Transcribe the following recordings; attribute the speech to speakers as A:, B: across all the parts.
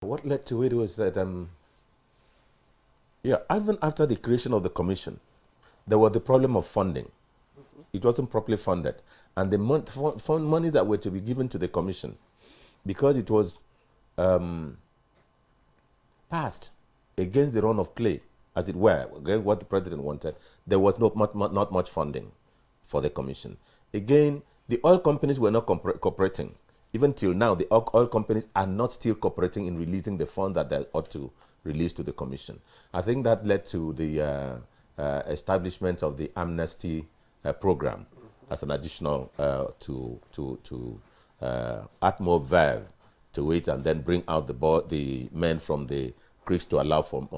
A: What led to it was that, even after the creation of the commission, there was the problem of funding. Mm-hmm. It wasn't properly funded. And the money that were to be given to the commission, because it was passed against the run of play, as it were, against what the president wanted, there was not much funding for the commission. Again, the oil companies were not cooperating. Even till now, the oil companies are not still cooperating in releasing the fund that they ought to release to the commission. I think that led to the establishment of the amnesty program as an additional to add more verve to it, and then bring out the men from the creeks to allow for.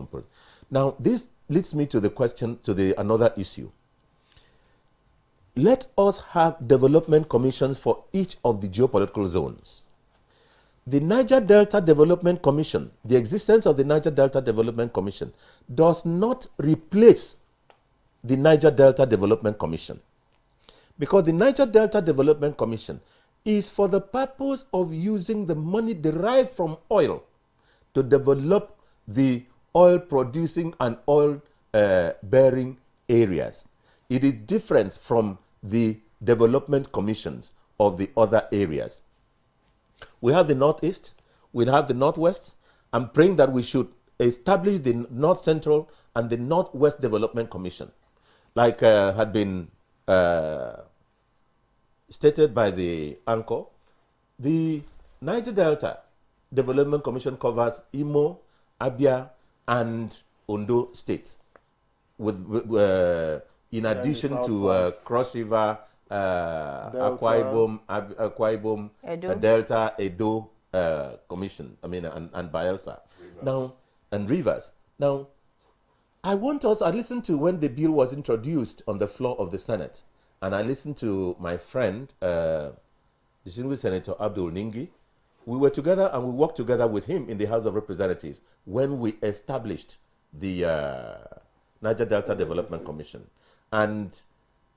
A: Now, this leads me to the question, to another issue. Let us have development commissions for each of the geopolitical zones. The Niger Delta Development Commission, the existence of the Niger Delta Development Commission, does not replace the Niger Delta Development Commission. Because the Niger Delta Development Commission is for the purpose of using the money derived from oil to develop the oil producing and oil bearing areas. It is different from the development commissions of the other areas. We have the Northeast, we have the Northwest. I'm praying that we should establish the North Central and the Northwest Development Commission, like had been stated by the anchor. The Niger Delta Development Commission covers Imo, Abia, and Ondo states, in addition to Cross River, Akwa Ibom, Delta, Edo Commission, and Bayelsa. Now, and Rivers. Now, I listened to when the bill was introduced on the floor of the Senate, and I listened to my friend, distinguished Senator Abdul Ningi. We were together and we worked together with him in the House of Representatives when we established the Niger Delta Development Commission. And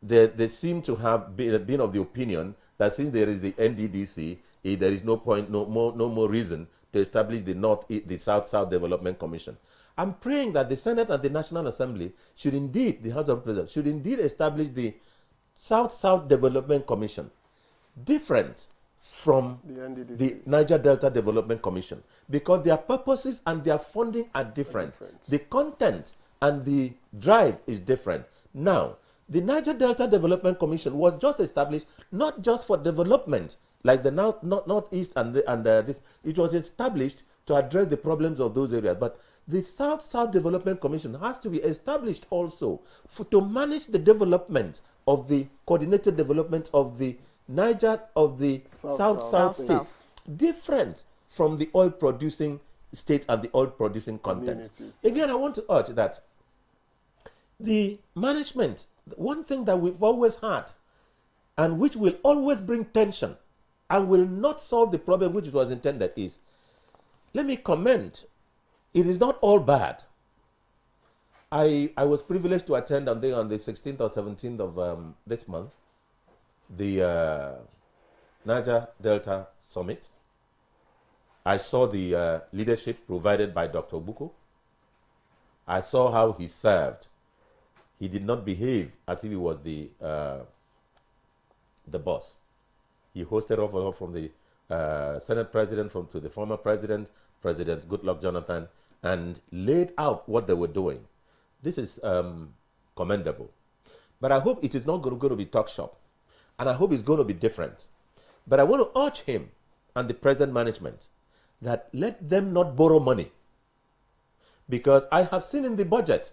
A: they seem to have been of the opinion that since there is the NDDC, there is no more reason to establish the South-South Development Commission. I'm praying that the Senate and the National Assembly the House of Representatives, should indeed establish the South-South Development Commission, different from the Niger Delta Development Commission, because their purposes and their funding are different. The content and the drive is different. Now, the Niger Delta Development Commission was just established not just for development, like the Northeast and this. It was established to address the problems of those areas. But the South-South Development Commission has to be established also to manage the development of the coordinated development of the Niger, of the South states, different from the oil-producing states and the oil-producing content. Again, I want to urge that the management, one thing that we've always had and which will always bring tension and will not solve the problem which it was intended is, let me comment, it is not all bad. I was privileged to attend on the 16th or 17th of this month, the Niger Delta Summit. I saw the leadership provided by Dr. Buko. I saw how he served. He did not behave as if he was the boss. He hosted off from the Senate president to the former President Goodluck Jonathan, and laid out what they were doing. This is commendable. But I hope it is not going to be talk shop. And I hope it's going to be different. But I want to urge him and the present management that let them not borrow money. Because I have seen in the budget,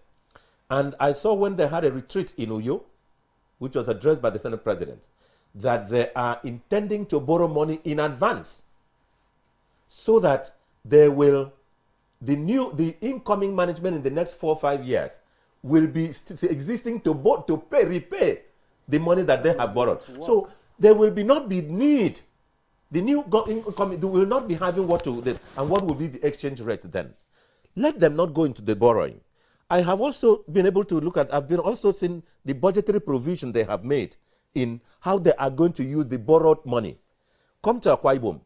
A: and I saw when they had a retreat in Uyo, which was addressed by the Senate President, that they are intending to borrow money in advance so that they will, the incoming management in the next 4 or 5 years will be existing to repay the money that they have borrowed. So there will not be need. The new incoming will not be having what to, and what will be the exchange rate then. Let them not go into the borrowing. I have also been able to look at, I've been also seen the budgetary provision they have made in how they are going to use the borrowed money. Come to Akwa Ibom.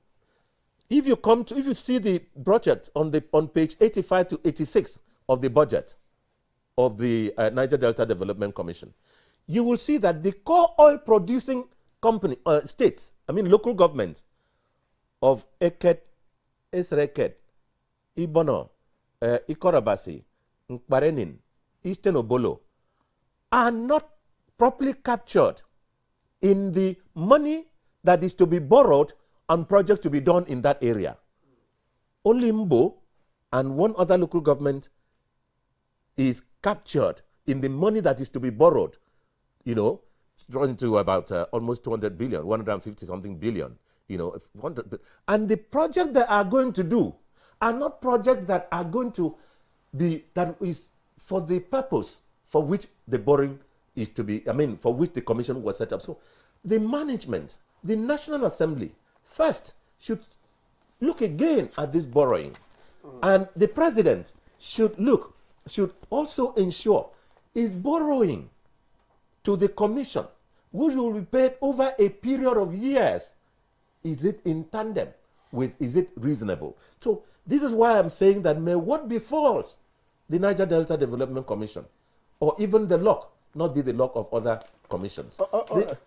A: if you see the budget on page 85 to 86 of the budget of the Niger Delta Development Commission, you will see that the core oil producing states, local governments of Eket, Esreket, Ibono, Ikorabasi, Nkparenin, Eastern Obolo, are not properly captured in the money that is to be borrowed and projects to be done in that area. Only Mbo and one other local government is captured in the money that is to be borrowed, drawn to about almost 200 billion, 150 something billion, and the projects they are going to do are not projects that are going to be, that is for the purpose for which the borrowing is to be, for which the commission was set up. So the management, the National Assembly, first should look again at this borrowing. And the president should also ensure is borrowing to the commission, which will be paid over a period of years. Is it in tandem with, is it reasonable? So this is why I'm saying that may what befalls the Niger Delta Development Commission, or even the luck, not be the luck of other commissions.